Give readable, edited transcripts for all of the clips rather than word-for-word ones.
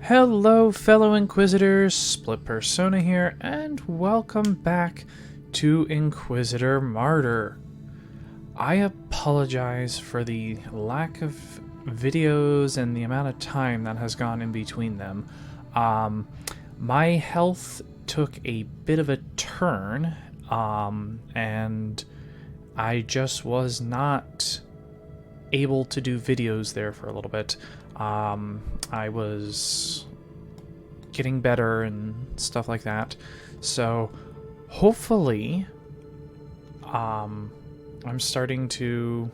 Hello fellow Inquisitors, Split Persona here, and welcome back to Inquisitor Martyr. I apologize for the lack of videos and the amount of time that has gone in between them. My health took a bit of a turn, and I just was not able to do videos there for a little bit. I was getting better and stuff like that. So hopefully I'm starting to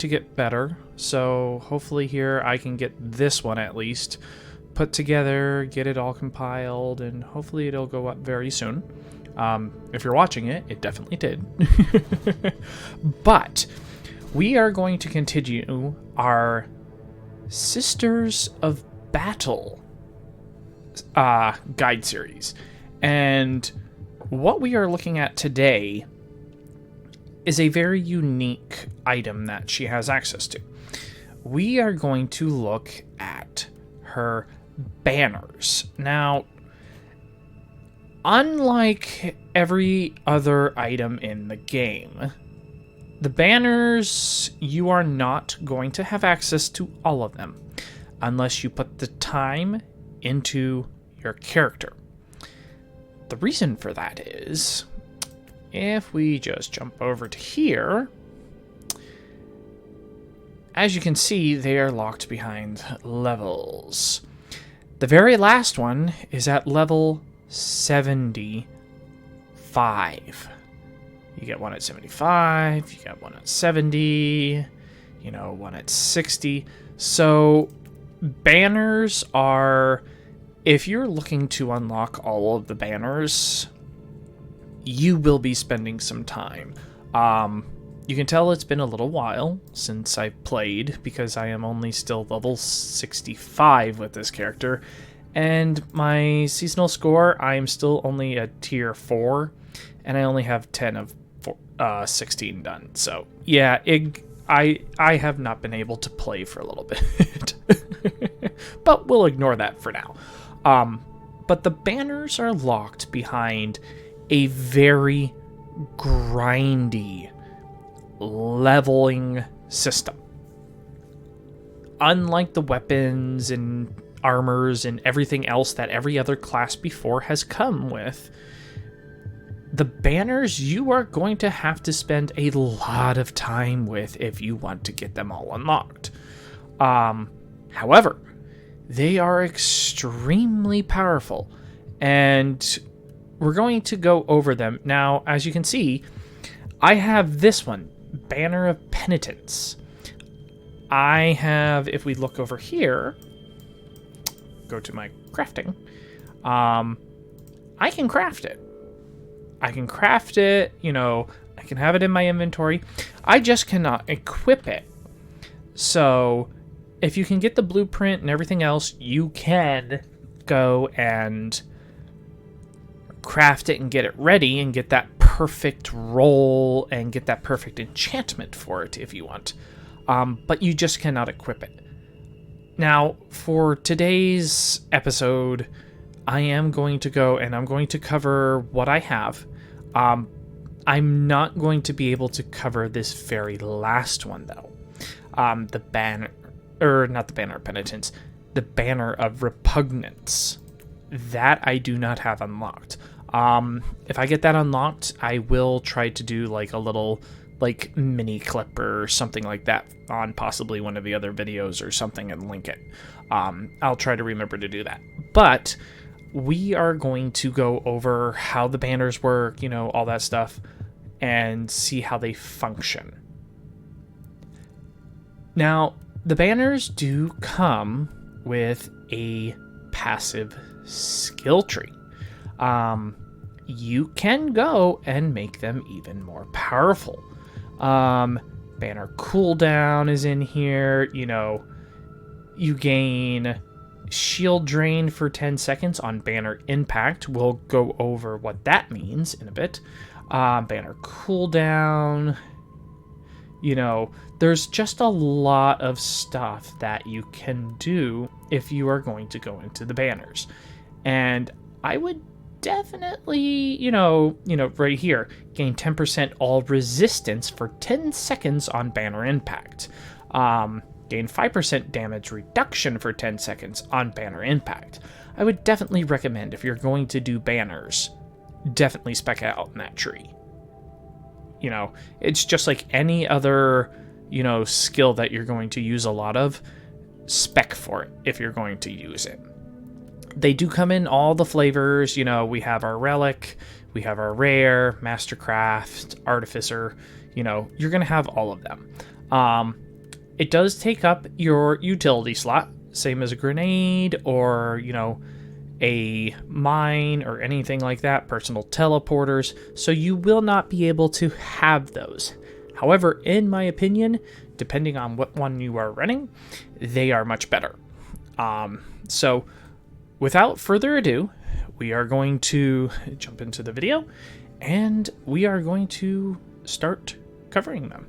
get better. So hopefully here I can get this one at least put together, get it all compiled, and hopefully it'll go up very soon. If you're watching it, it definitely did. But we are going to continue our Sisters of Battle guide series. And what we are looking at today is a very unique item that she has access to. We are going to look at her banners. Now, unlike every other item in the game, the banners, you are not going to have access to all of them unless you put the time into your character. The reason for that is, if we just jump over to here, as you can see, they are locked behind levels. The very last one is at level 75. You get one at 75, you get one at 70, one at 60. So banners are, if you're looking to unlock all of the banners, you will be spending some time. You can tell it's been a little while since I've played because I am only still level 65 with this character. And my seasonal score, I am still only at tier 4, and I only have 10 of 16 done. So yeah, I have not been able to play for a little bit. But we'll ignore that for now. But the banners are locked behind a very grindy leveling system. Unlike the weapons and armors and everything else that every other class before has come with, the banners you are going to have to spend a lot of time with if you want to get them all unlocked. However, they are extremely powerful, and we're going to go over them. Now, as you can see, I have this one, Banner of Penitence. I have, if we look over here, go to my crafting, I can craft it. I can craft it, I can have it in my inventory. I just cannot equip it. So if you can get the blueprint and everything else, you can go and craft it and get it ready and get that perfect roll and get that perfect enchantment for it if you want. But you just cannot equip it. Now, for today's episode, I am going to go and I'm going to cover what I have. I'm not going to be able to cover this very last one, though. The banner, or not the Banner of Penitence, the Banner of Repugnance. That I do not have unlocked. If I get that unlocked, I will try to do like a little mini clip or something like that on possibly one of the other videos or something and link it. I'll try to remember to do that. But we are going to go over how the banners work, all that stuff, and see how they function. Now, the banners do come with a passive skill tree. You can go and make them even more powerful. Banner cooldown is in here. You gain shield drain for 10 seconds on banner impact. We'll go over what that means in a bit. Banner cooldown. There's just a lot of stuff that you can do if you are going to go into the banners. And I would definitely, right here, gain 10% all resistance for 10 seconds on banner impact. Gain 5% damage reduction for 10 seconds on banner impact. I would definitely recommend, if you're going to do banners, definitely spec out in that tree. It's just like any other, skill that you're going to use a lot of, spec for it if you're going to use it. They do come in all the flavors. We have our Relic, we have our Rare, Mastercraft, Artificer. You're going to have all of them. It does take up your utility slot, same as a grenade or, a mine or anything like that, personal teleporters, so you will not be able to have those. However, in my opinion, depending on what one you are running, they are much better. So without further ado, we are going to jump into the video and we are going to start covering them.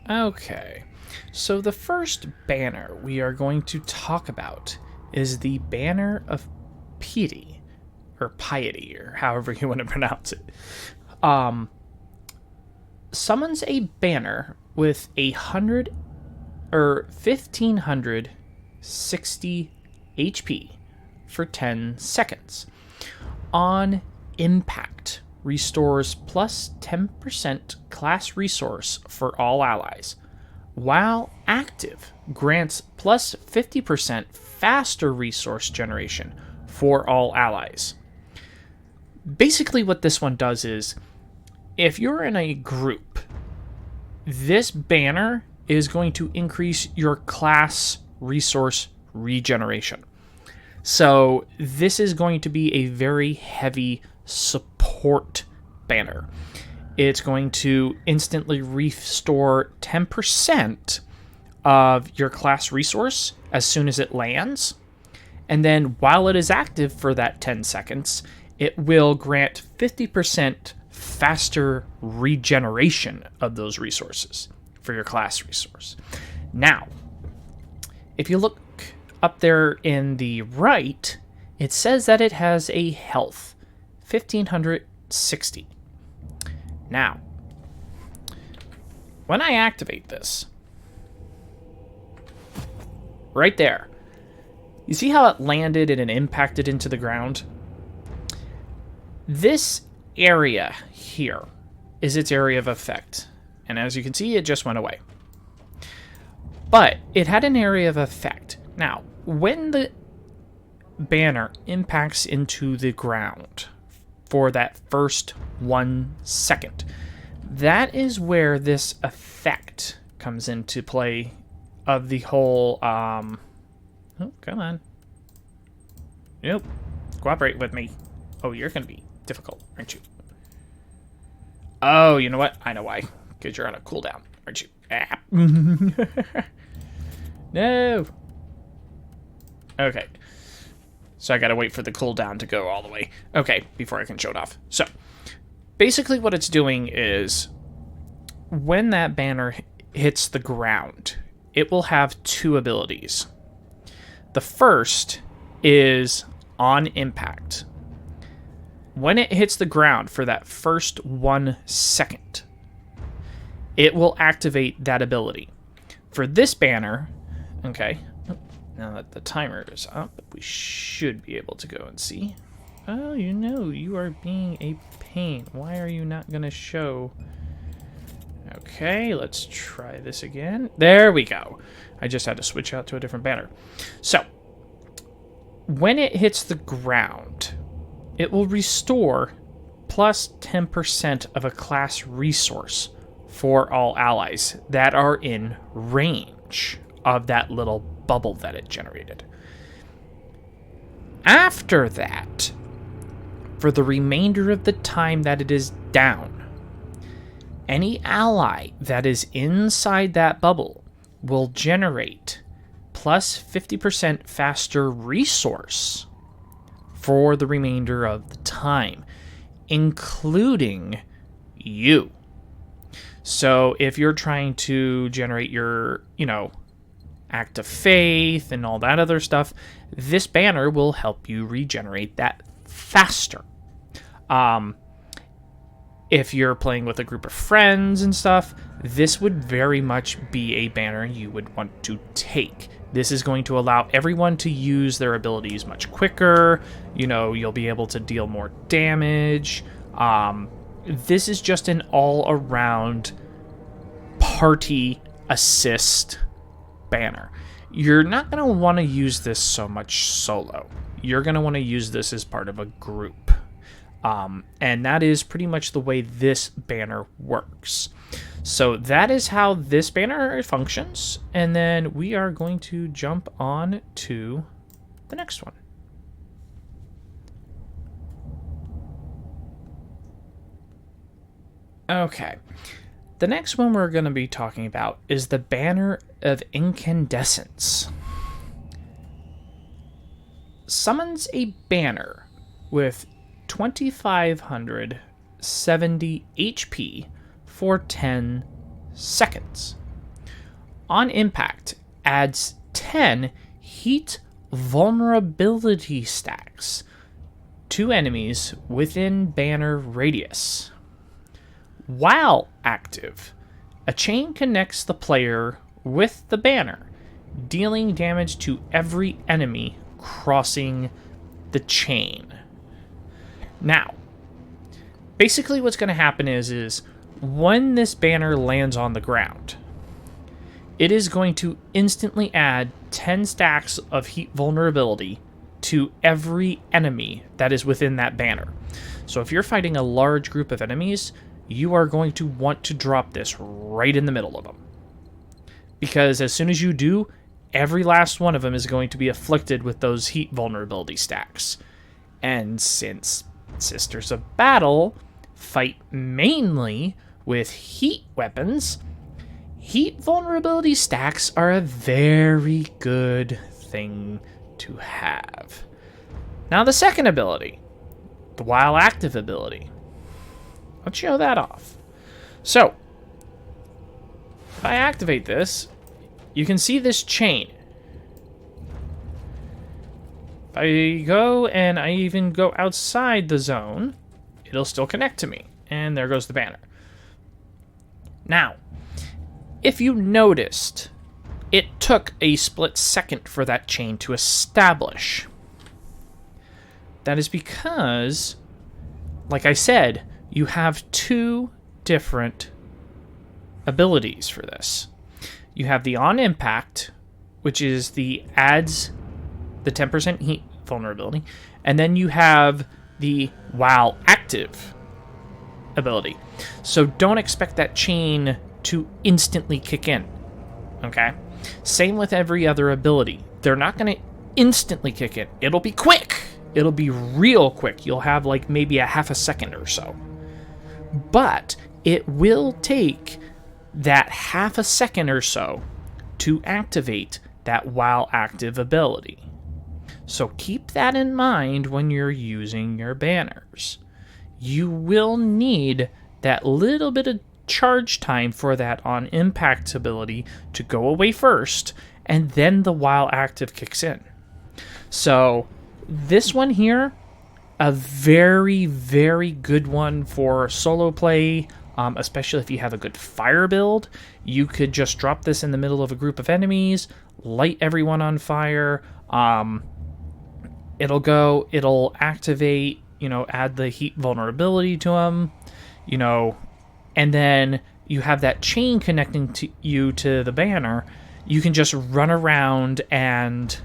Okay, so the first banner we are going to talk about is the Banner of Piety, or Piety, or however you want to pronounce it. Summons a banner with 1560 HP for 10 seconds. On impact, restores plus 10% class resource for all allies. While active, grants plus 50% faster resource generation for all allies. Basically what this one does is, if you're in a group, this banner is going to increase your class resource regeneration. So this is going to be a very heavy support banner. It's going to instantly restore 10% of your class resource as soon as it lands. And then while it is active for that 10 seconds, it will grant 50% faster regeneration of those resources for your class resource. Now, if you look up there in the right, it says that it has a health 1560. Now, when I activate this, right there, you see how it landed and it impacted into the ground? This area here is its area of effect. And as you can see, it just went away. But it had an area of effect. Now, when the banner impacts into the ground for that first 1 second, that is where this effect comes into play of the whole, oh, come on. Nope. Cooperate with me. Oh, you're going to be difficult, aren't you? Oh, you know what? I know why. Because you're on a cooldown, aren't you? Ah. No. Okay. So I gotta wait for the cooldown to go all the way. Okay, before I can show it off. So, basically what it's doing is, when that banner hits the ground, it will have two abilities. The first is on impact. When it hits the ground for that first 1 second, it will activate that ability. For this banner, okay, now that the timer is up, we should be able to go and see. Oh, you are being a pain. Why are you not going to show? Okay, let's try this again. There we go. I just had to switch out to a different banner. So, when it hits the ground, it will restore plus 10% of a class resource for all allies that are in range of that little bubble that it generated. After that, for the remainder of the time that it is down, any ally that is inside that bubble will generate plus 50% faster resource for the remainder of the time. including you. So if you're trying to generate your, act of faith and all that other stuff, this banner will help you regenerate that faster. If you're playing with a group of friends and stuff, this would very much be a banner you would want to take. This is going to allow everyone to use their abilities much quicker. You'll be able to deal more damage. This is just an all-around party assist banner. You're not going to want to use this so much solo. You're going to want to use this as part of a group. And that is pretty much the way this banner works. So that is how this banner functions. And then we are going to jump on to the next one. Okay. The next one we're going to be talking about is the Banner of Incandescence. Summons a banner with 2,570 HP for 10 seconds. On impact, adds 10 heat vulnerability stacks to enemies within banner radius. While active, a chain connects the player with the banner, dealing damage to every enemy crossing the chain. Now, basically what's going to happen is when this banner lands on the ground, it is going to instantly add 10 stacks of heat vulnerability to every enemy that is within that banner. So if you're fighting a large group of enemies, you are going to want to drop this right in the middle of them. Because as soon as you do, every last one of them is going to be afflicted with those heat vulnerability stacks. And since Sisters of Battle fight mainly with heat weapons, heat vulnerability stacks are a very good thing to have. Now the second ability, the while active ability. Let's show that off. So, if I activate this, you can see this chain. If I go and I even go outside the zone, it'll still connect to me. And there goes the banner. Now, if you noticed, it took a split second for that chain to establish. That is because, like I said, you have two different abilities for this. You have the on impact, which is the adds the 10% heat vulnerability, and then you have the while active ability. So don't expect that chain to instantly kick in. Okay? Same with every other ability. They're not going to instantly kick in. It'll be quick. It'll be real quick. You'll have like maybe a half a second or so. But it will take that half a second or so to activate that while active ability. So keep that in mind when you're using your banners. You will need that little bit of charge time for that on impact ability to go away first, and then the while active kicks in. So this one here, a very, very good one for solo play, especially if you have a good fire build. You could just drop this in the middle of a group of enemies, light everyone on fire. It'll activate, add the heat vulnerability to them, and then you have that chain connecting to you to the banner. You can just run around and,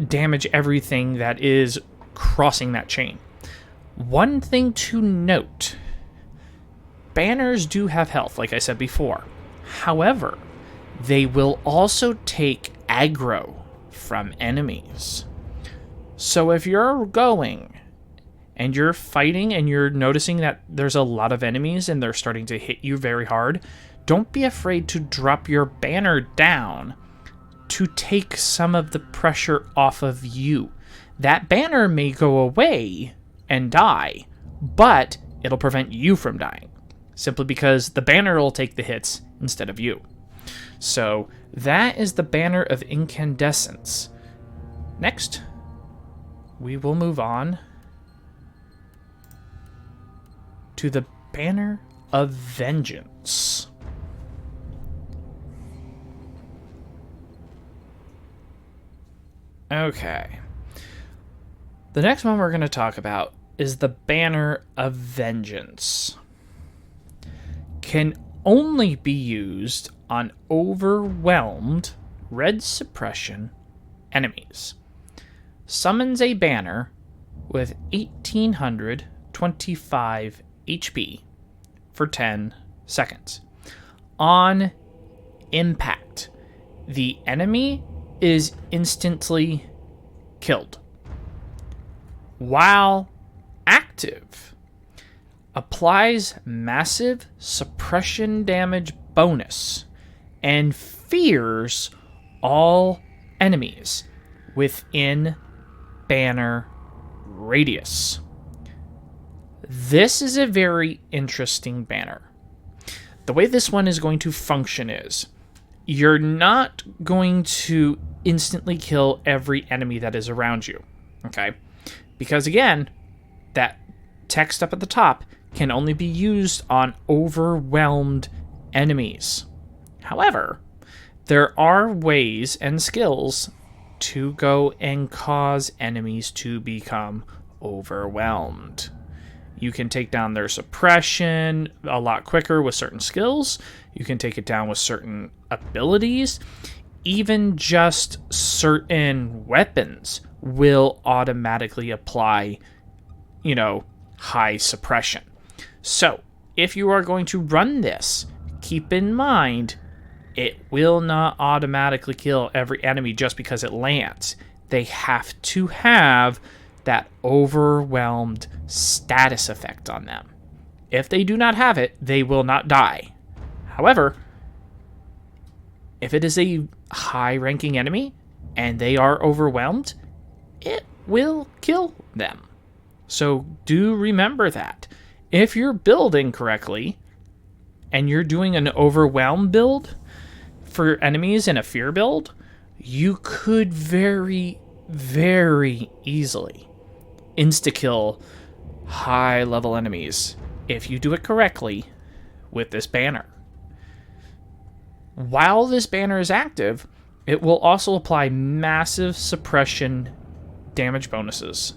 damage everything that is crossing that chain. One thing to note, banners do have health, like I said before. However, they will also take aggro from enemies. So if you're going and you're fighting and you're noticing that there's a lot of enemies and they're starting to hit you very hard, don't be afraid to drop your banner down to take some of the pressure off of you. That banner may go away, and die, but it'll prevent you from dying, simply because the banner will take the hits instead of you. So that is the Banner of Incandescence. Next, we will move on to the Banner of Vengeance. Okay. The next one we're going to talk about is the Banner of Vengeance. Can only be used on overwhelmed red suppression enemies. Summons a banner with 1825 HP for 10 seconds. On impact, the enemy is instantly killed. While active, applies massive suppression damage bonus and fears all enemies within banner radius. This is a very interesting banner. The way this one is going to function is you're not going to instantly kill every enemy that is around you, okay? Because again, that text up at the top can only be used on overwhelmed enemies. However, there are ways and skills to go and cause enemies to become overwhelmed. You can take down their suppression a lot quicker with certain skills. You can take it down with certain abilities. Even just certain weapons will automatically apply, high suppression. So, if you are going to run this, keep in mind, it will not automatically kill every enemy just because it lands. They have to have that overwhelmed status effect on them. If they do not have it, they will not die. However, if it is a high-ranking enemy and they are overwhelmed, it will kill them. So do remember that. If you're building correctly and you're doing an overwhelm build for enemies in a fear build, you could very, very easily insta-kill high-level enemies if you do it correctly with this banner. While this banner is active, it will also apply massive suppression damage bonuses.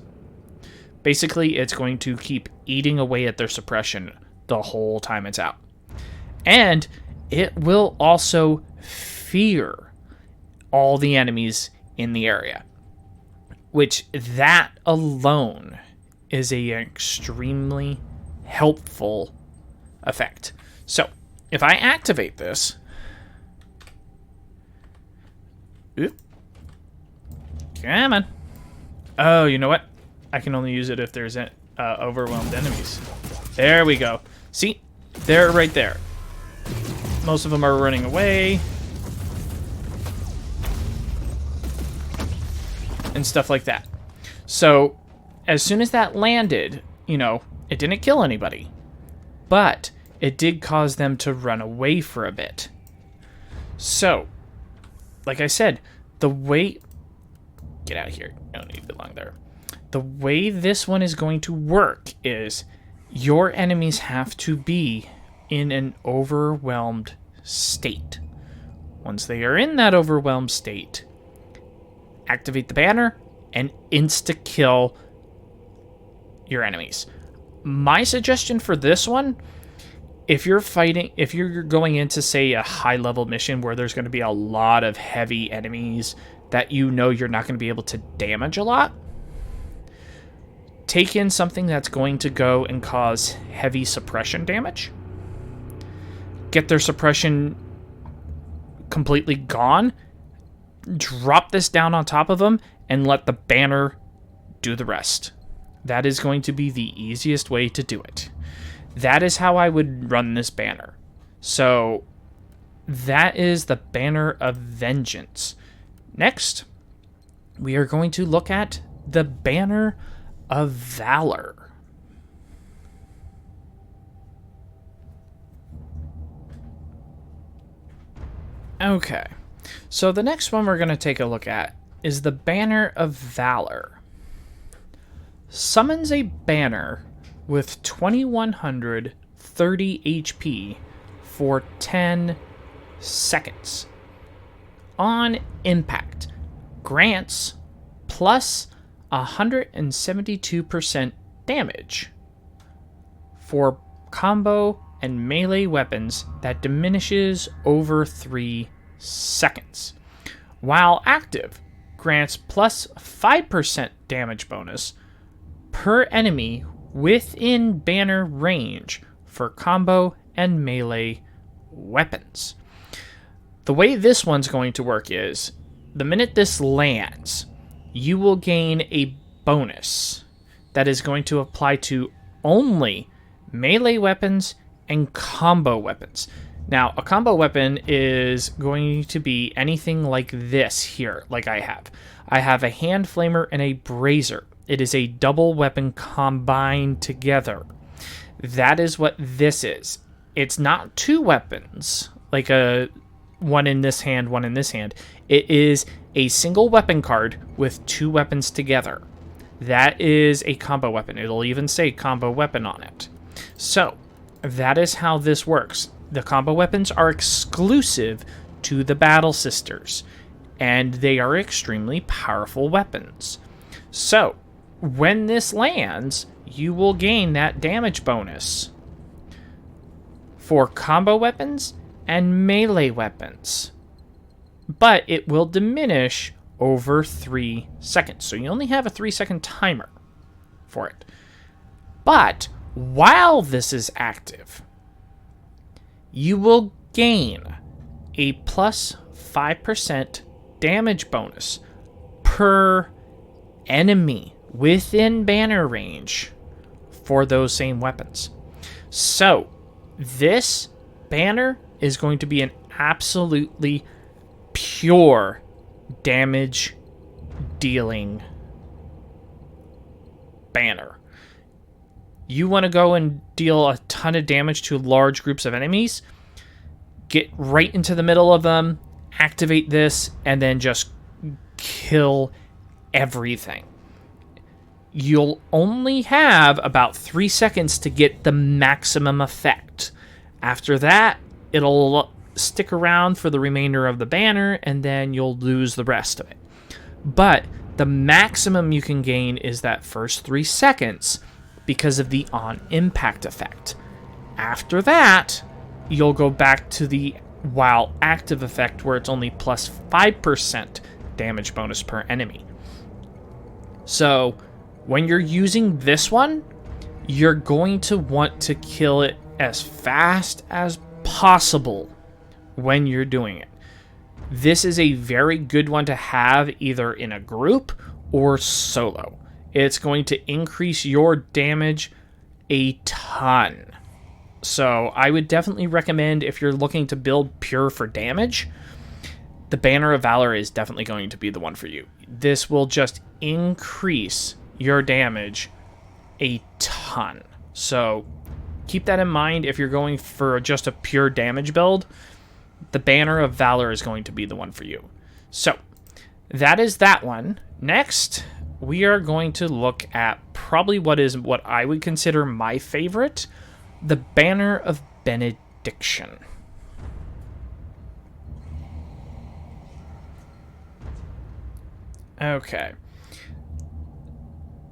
Basically, it's going to keep eating away at their suppression the whole time it's out. And it will also fear all the enemies in the area, which that alone is an extremely helpful effect. So, if I activate this, come on. Oh, you know what? I can only use it if there's overwhelmed enemies. There we go. See? They're right there. Most of them are running away. And stuff like that. So, as soon as that landed, it didn't kill anybody. But it did cause them to run away for a bit. So, like I said, the way... Get out of here. You don't need to belong there. The way this one is going to work is your enemies have to be in an overwhelmed state. Once they are in that overwhelmed state, activate the banner and insta-kill your enemies. My suggestion for this one, if you're going into, say, a high-level mission where there's going to be a lot of heavy enemies that you're not going to be able to damage a lot, take in something that's going to go and cause heavy suppression damage. Get their suppression completely gone. Drop this down on top of them and let the banner do the rest. That is going to be the easiest way to do it. That is how I would run this banner. So that is the Banner of Vengeance. Next, we are going to look at the Banner of Valor. Okay, so the next one we're going to take a look at is the Banner of Valor. Summons a banner with 2130 HP for 10 seconds. On impact, grants plus 172% damage for combo and melee weapons that diminishes over 3 seconds. While active, grants plus 5% damage bonus per enemy within banner range for combo and melee weapons. The way this one's going to work is, the minute this lands, you will gain a bonus that is going to apply to only melee weapons and combo weapons. Now, a combo weapon is going to be anything like this here, like I have. I have a hand flamer and a brazier. It is a double weapon combined together. That is what this is. It's not two weapons, like a one in this hand, one in this hand. It is a single weapon card with two weapons together. That is a combo weapon. It'll even say combo weapon on it. So, that is how this works. The combo weapons are exclusive to the Battle Sisters, and they are extremely powerful weapons. So, when this lands, you will gain that damage bonus for combo weapons and melee weapons. But it will diminish over 3 seconds. So you only have a 3-second timer for it. But while this is active, you will gain a plus 5% damage bonus per enemy within banner range for those same weapons. So this banner is going to be an absolutely pure damage dealing banner. You want to go and deal a ton of damage to large groups of enemies, get right into the middle of them, activate this, and then just kill everything. You'll only have about 3 seconds to get the maximum effect. After that, it'll stick around for the remainder of the banner, and then you'll lose the rest of it. But the maximum you can gain is that first 3 seconds because of the on-impact effect. After that, you'll go back to the while active effect where it's only plus 5% damage bonus per enemy. So when you're using this one, you're going to want to kill it as fast as possible when you're doing it. This is a very good one to have either in a group or solo. It's going to increase your damage a ton. So I would definitely recommend, if you're looking to build pure for damage, the Banner of Valor is definitely going to be the one for you. This will just increase your damage a ton. So keep that in mind if you're going for just a pure damage build. The Banner of Valor is going to be the one for you. So that is that one. Next, we are going to look at probably what I would consider my favorite, the Banner of Benediction. Okay.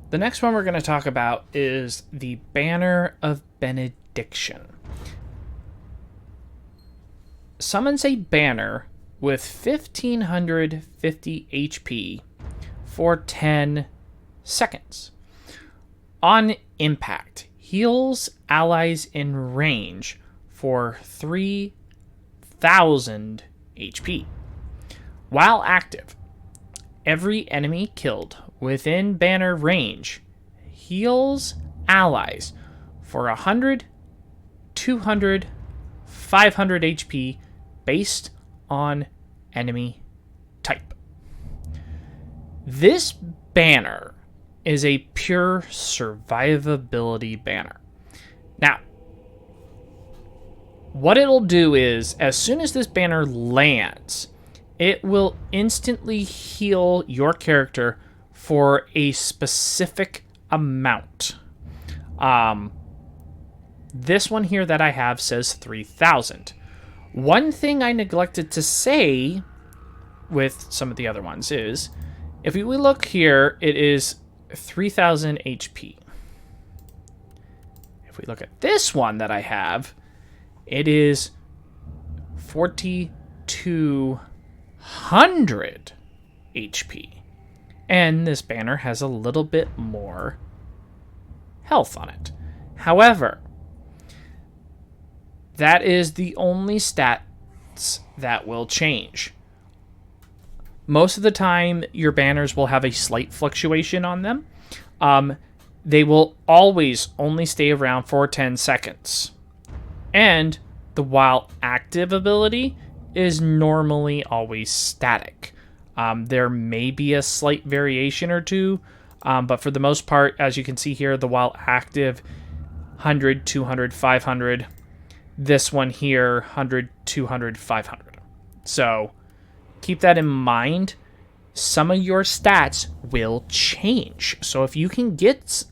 The next one we're going to talk about is the Banner of Benediction. Summons a banner with 1550 HP for 10 seconds. On impact, heals allies in range for 3000 HP. While active, every enemy killed within banner range heals allies for 100, 200, 500 HP based on enemy type. This banner is a pure survivability banner. Now, what it'll do is, as soon as this banner lands, it will instantly heal your character for a specific amount. This one here that I have says 3,000. One thing I neglected to say with some of the other ones is, if we look here, it is 3,000 HP. If we look at this one that I have, it is 4,200 HP. And this banner has a little bit more health on it. However, that is the only stats that will change. Most of the time, your banners will have a slight fluctuation on them. They will always only stay around for 10 seconds. And the while active ability is normally always static. There may be a slight variation or two, but for the most part, as you can see here, the while active, 100, 200, 500. This one here, 100, 200, 500. So keep that in mind. Some of your stats will change. So if you can get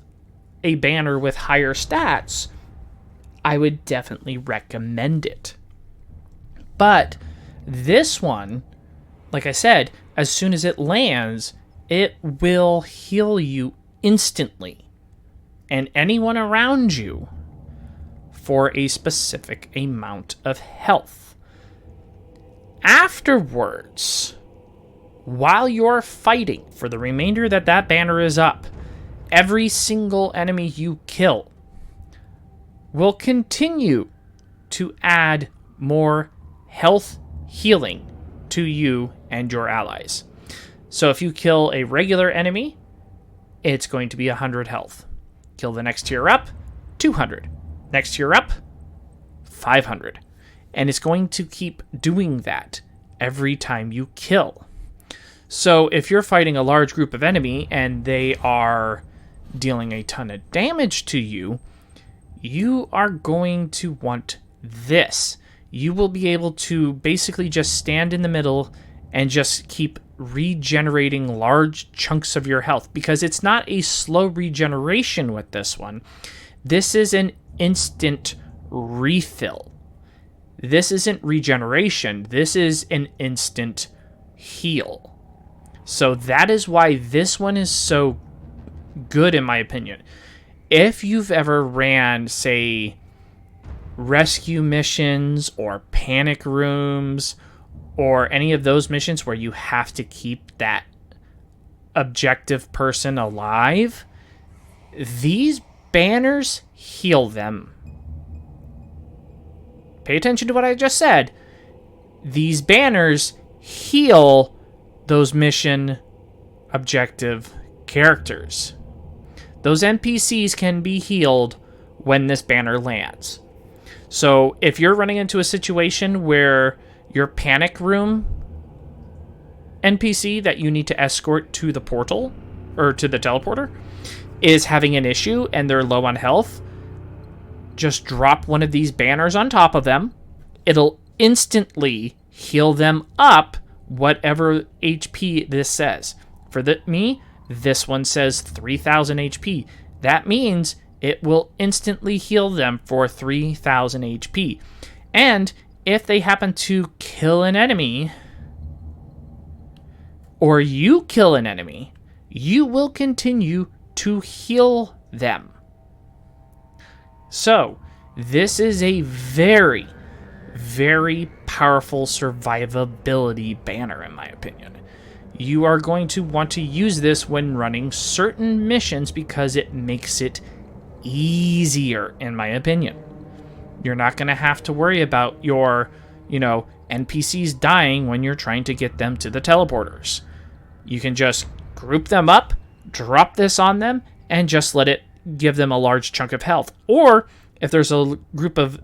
a banner with higher stats, I would definitely recommend it. But this one, like I said, as soon as it lands, it will heal you instantly and anyone around you for a specific amount of health. Afterwards, while you're fighting for the remainder that banner is up, every single enemy you kill will continue to add more health healing to you and your allies. So if you kill a regular enemy, it's going to be 100 health. Kill the next tier up, 200. Next tier up, 500. And it's going to keep doing that every time you kill. So if you're fighting a large group of enemy and they are dealing a ton of damage to you, you are going to want this. You will be able to basically just stand in the middle and just keep regenerating large chunks of your health, because it's not a slow regeneration with this one. This is an instant refill. This isn't regeneration. This is an instant heal. So that is why this one is so good, in my opinion. If you've ever ran, say, rescue missions or panic rooms or any of those missions where you have to keep that objective person alive, these banners heal them. Pay attention to what I just said. These banners heal those mission objective characters. Those NPCs can be healed when this banner lands. So if you're running into a situation where your panic room NPC that you need to escort to the portal or to the teleporter is having an issue and they're low on health, just drop one of these banners on top of them. It'll instantly heal them up whatever HP this says. For me, this one says 3,000 HP. That means it will instantly heal them for 3,000 HP. And if they happen to kill an enemy, or you kill an enemy, you will continue to heal them. So, this is a very, very powerful survivability banner, in my opinion. You are going to want to use this when running certain missions because it makes it easier, in my opinion. You're not going to have to worry about your, NPCs dying when you're trying to get them to the teleporters. You can just group them up, drop this on them, and just let it give them a large chunk of health. Or if there's a group of,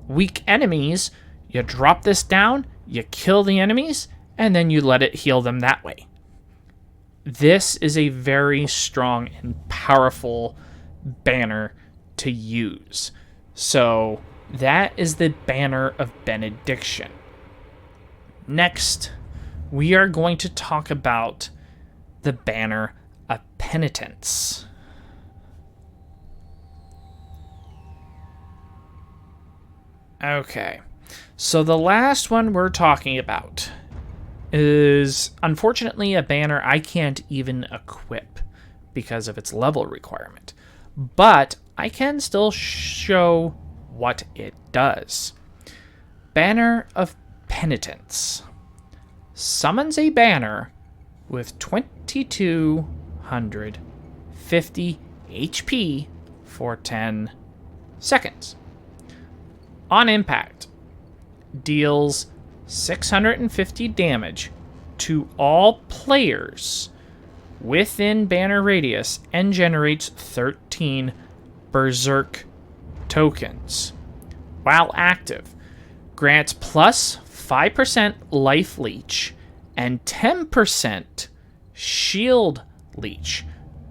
weak enemies, you drop this down, you kill the enemies, and then you let it heal them that way. This is a very strong and powerful banner to use. So That is the banner of Benediction. Next, we are going to talk about the banner of Penitence. Okay, so the last one we're talking about is unfortunately a banner I can't even equip because of its level requirement, but I can still show what it does. Banner of Penitence summons a banner with 2250 HP for 10 seconds. On impact, deals 650 damage to all players within banner radius and generates 13 Berserk tokens. While active, grants plus 5% life leech and 10% shield leech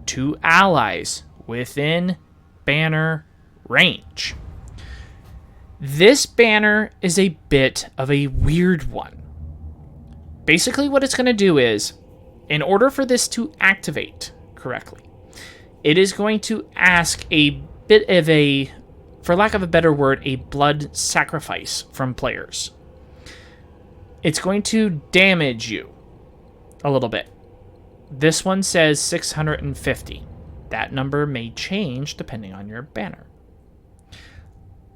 to allies within banner range. This banner is a bit of a weird one. Basically what it's going to do is, in order for this to activate correctly, it is going to ask a bit of a, for lack of a better word, a blood sacrifice from players. It's going to damage you a little bit. This one says 650. That number may change depending on your banner.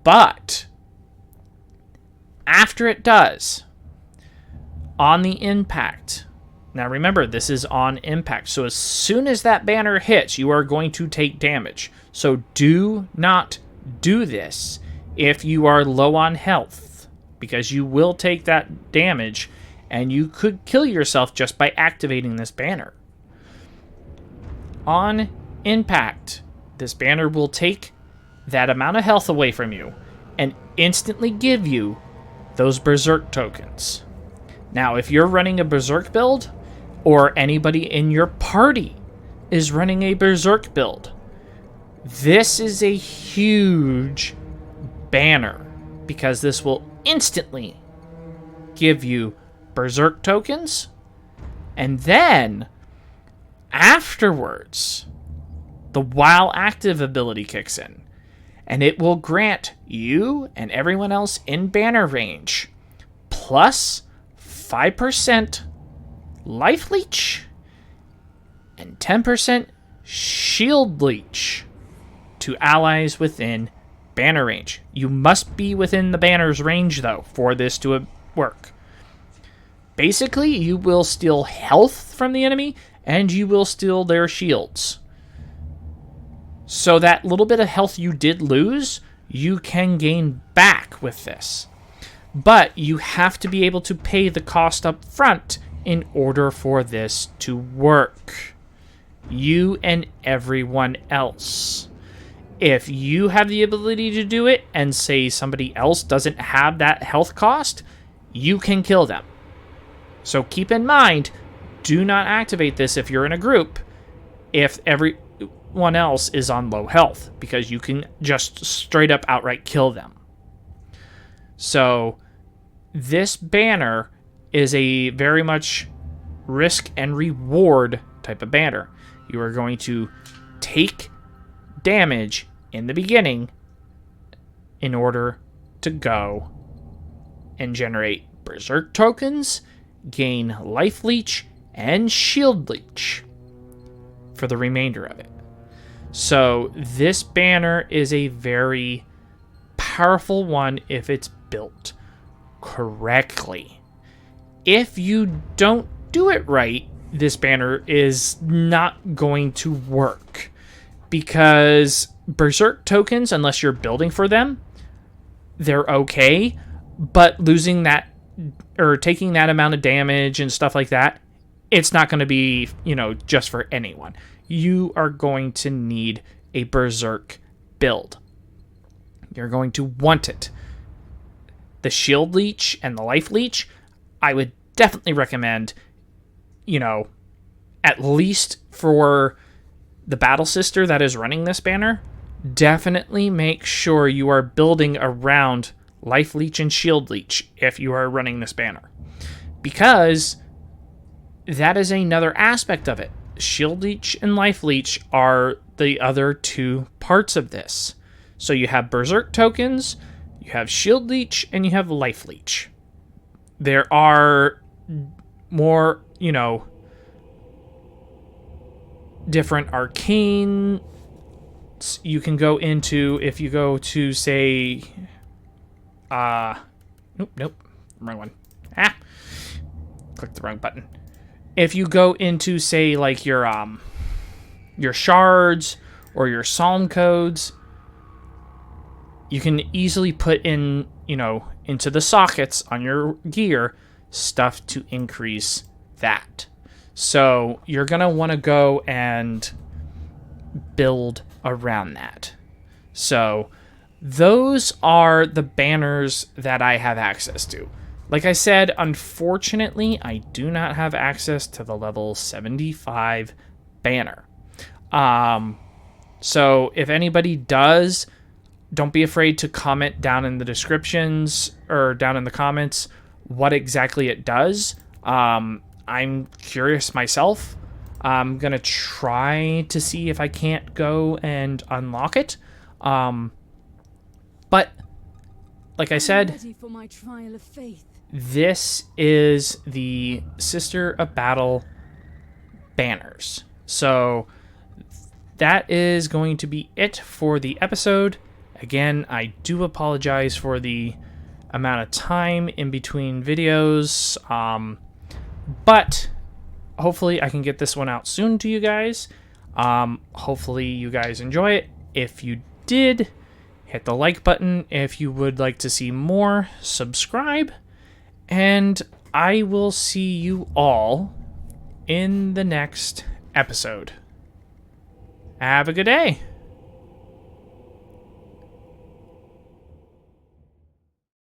But after it does, on the impact, now remember, this is on impact, so as soon as that banner hits, you are going to take damage. So do not do this if you are low on health, because you will take that damage, and you could kill yourself just by activating this banner. On impact, this banner will take that amount of health away from you and instantly give you those Berserk tokens. Now, if you're running a Berserk build, or anybody in your party is running a Berserk build, this is a huge banner, because this will instantly give you Berserk tokens, and then afterwards, the while active ability kicks in, and it will grant you and everyone else in banner range plus 5% life leech and 10% shield leech to allies within banner range. You must be within the banner's range, though, for this to work. Basically, you will steal health from the enemy, and you will steal their shields. So that little bit of health you did lose, you can gain back with this. But you have to be able to pay the cost up front in order for this to work. You and everyone else. If you have the ability to do it, and say somebody else doesn't have that health cost, you can kill them. So keep in mind, do not activate this if you're in a group, if everyone else is on low health, because you can just straight up outright kill them. So this banner is a very much risk and reward type of banner. You are going to take damage in the beginning in order to go and generate Berserk tokens, gain life leech, and shield leech for the remainder of it. So this banner is a very powerful one if it's built correctly. If you don't do it right, this banner is not going to work, because Berserk tokens, unless you're building for them, they're okay, but losing that or taking that amount of damage and stuff like that, it's not going to be, just for anyone. You are going to need a Berserk build. You're going to want it. The shield leech and the life leech, I would definitely recommend, at least for the battle sister that is running this banner, definitely make sure you are building around Life Leech and Shield Leech if you are running this banner. Because that is another aspect of it. Shield Leech and Life Leech are the other two parts of this. So you have Berserk tokens, you have Shield Leech, and you have Life Leech. There are more, different arcane you can go into if you go to, say, nope, wrong one. Clicked the wrong button. If you go into, say, like your shards or your psalm codes, you can easily put in, into the sockets on your gear stuff to increase that. So you're going to want to go and build around that. So those are the banners that I have access to. Like I said, unfortunately, I do not have access to the level 75 banner. So if anybody does, don't be afraid to comment down in the descriptions or down in the comments what exactly it does. I'm curious myself. I'm going to try to see if I can't go and unlock it. But like I said, ready for my trial of faith. This is the Sister of Battle banners. So that is going to be it for the episode. Again, I do apologize for the amount of time in between videos. But hopefully I can get this one out soon to you guys. Hopefully you guys enjoy it. If you did, hit the like button. If you would like to see more, subscribe. And I will see you all in the next episode. Have a good day.